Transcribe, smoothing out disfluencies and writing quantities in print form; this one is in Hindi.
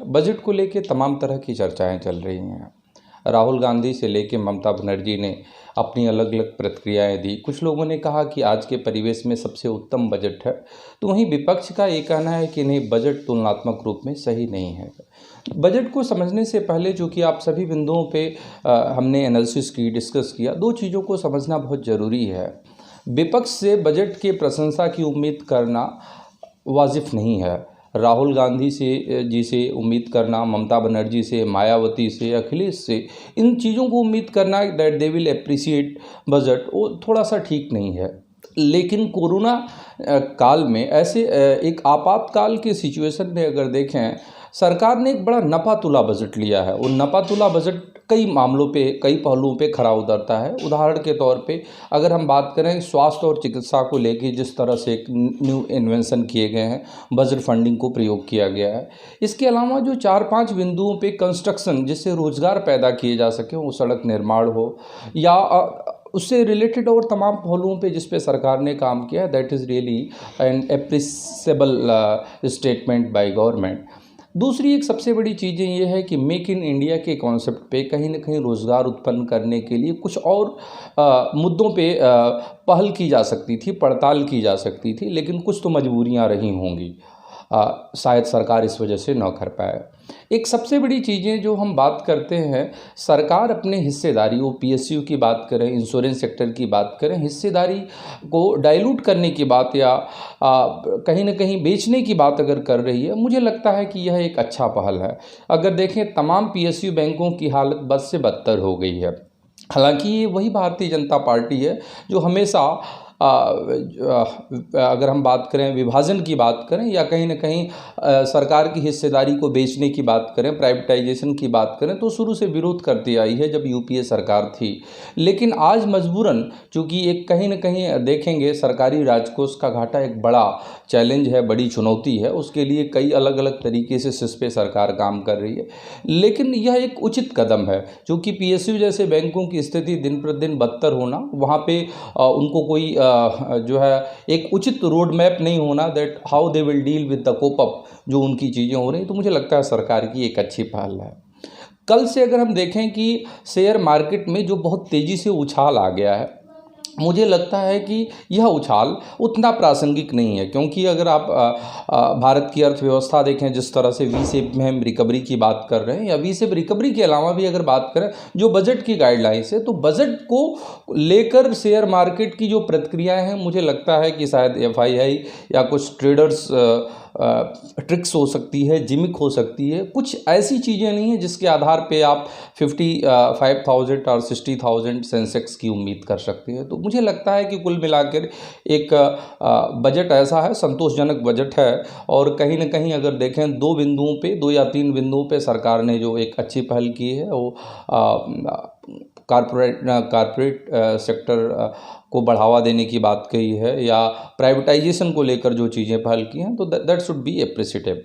बजट को लेके तमाम तरह की चर्चाएं चल रही हैं। राहुल गांधी से लेके ममता बनर्जी ने अपनी अलग अलग प्रतिक्रियाएं दी। कुछ लोगों ने कहा कि आज के परिवेश में सबसे उत्तम बजट है, तो वहीं विपक्ष का ये कहना है कि नहीं, बजट तुलनात्मक रूप में सही नहीं है। बजट को समझने से पहले, जो कि आप सभी बिंदुओं पे हमने एनालिसिस की, डिस्कस किया, दो चीज़ों को समझना बहुत ज़रूरी है। विपक्ष से बजट के प्रशंसा की उम्मीद करना वाजिब नहीं है। राहुल गांधी जी से उम्मीद करना, ममता बनर्जी से, मायावती से, अखिलेश से, इन चीज़ों को उम्मीद करना that they will appreciate budget, वो थोड़ा सा ठीक नहीं है। लेकिन कोरोना काल में ऐसे एक आपातकाल के सिचुएशन में अगर देखें, सरकार ने एक बड़ा नपा-तुला बजट लिया है। वो नपा-तुला बजट कई मामलों पे, कई पहलुओं पे खरा उतरता है। उदाहरण के तौर पे अगर हम बात करें स्वास्थ्य और चिकित्सा को लेके, जिस तरह से एक न्यू इन्वेंशन किए गए हैं, बजट फंडिंग को प्रयोग किया गया है। इसके अलावा जो 4-5 बिंदुओं पे कंस्ट्रक्शन, जिससे रोजगार पैदा किए जा सके, वो सड़क निर्माण हो या उससे रिलेटेड और तमाम पहलुओं पे जिस पे सरकार ने काम किया है, that is really an appreciable statement by government. दूसरी एक सबसे बड़ी चीज़ें ये है कि मेक इन इंडिया के कॉन्सेप्ट पे कहीं ना कहीं रोज़गार उत्पन्न करने के लिए कुछ और मुद्दों पे पहल की जा सकती थी, पड़ताल की जा सकती थी, लेकिन कुछ तो मजबूरियां रही होंगी, शायद सरकार इस वजह से न कर पाए। एक सबसे बड़ी चीज़ें जो हम बात करते हैं, सरकार अपने हिस्सेदारी, वो पीएसयू की बात करें, इंश्योरेंस सेक्टर की बात करें, हिस्सेदारी को डाइल्यूट करने की बात या कहीं ना कहीं बेचने की बात अगर कर रही है, मुझे लगता है कि यह एक अच्छा पहल है। अगर देखें, तमाम पीएसयू बैंकों की हालत बद से बदतर हो गई है। हालांकि ये वही भारतीय जनता पार्टी है जो हमेशा अगर हम बात करें, विभाजन की बात करें या कहीं ना कहीं सरकार की हिस्सेदारी को बेचने की बात करें, प्राइवेटाइजेशन की बात करें, तो शुरू से विरोध करती आई है जब यूपीए सरकार थी। लेकिन आज मजबूरन, चूँकि एक कहीं ना कहीं देखेंगे, सरकारी राजकोष का घाटा एक बड़ा चैलेंज है, बड़ी चुनौती है, उसके लिए कई अलग अलग तरीके से इस पे सरकार काम कर रही है। लेकिन यह एक उचित कदम है, क्योंकि पीएसयू जैसे बैंकों की स्थिति दिन प्रतिदिन बदतर होना, वहाँ पे उनको कोई जो है एक उचित रोड मैप नहीं होना, that how they will deal with the cope up, जो उनकी चीज़ें हो रही, तो मुझे लगता है सरकार की एक अच्छी पहल है। कल से अगर हम देखें कि शेयर मार्केट में जो बहुत तेज़ी से उछाल आ गया है, मुझे लगता है कि यह उछाल उतना प्रासंगिक नहीं है, क्योंकि अगर आप भारत की अर्थव्यवस्था देखें, जिस तरह से वी शेप में हम रिकवरी की बात कर रहे हैं, या वी शेप रिकवरी के अलावा भी अगर बात करें जो बजट की गाइडलाइंस है, तो बजट को लेकर शेयर मार्केट की जो प्रतिक्रियाएं हैं, मुझे लगता है कि शायद एफआईआई या कुछ ट्रेडर्स ट्रिक्स हो सकती है, जिमिक हो सकती है, कुछ ऐसी चीज़ें नहीं हैं जिसके आधार पे आप 55,000 और 60,000 सेंसेक्स की उम्मीद कर सकते हैं। तो मुझे लगता है कि कुल मिलाकर एक बजट ऐसा है, संतोषजनक बजट है। और कहीं ना कहीं अगर देखें, दो या तीन बिंदुओं पे सरकार ने जो एक अच्छी पहल की है, वो कारपोरेट सेक्टर को बढ़ावा देने की बात कही है, या प्राइवेटाइजेशन को लेकर जो चीज़ें पहल की हैं, तो दैट शुड बी एप्रिशिएटेड।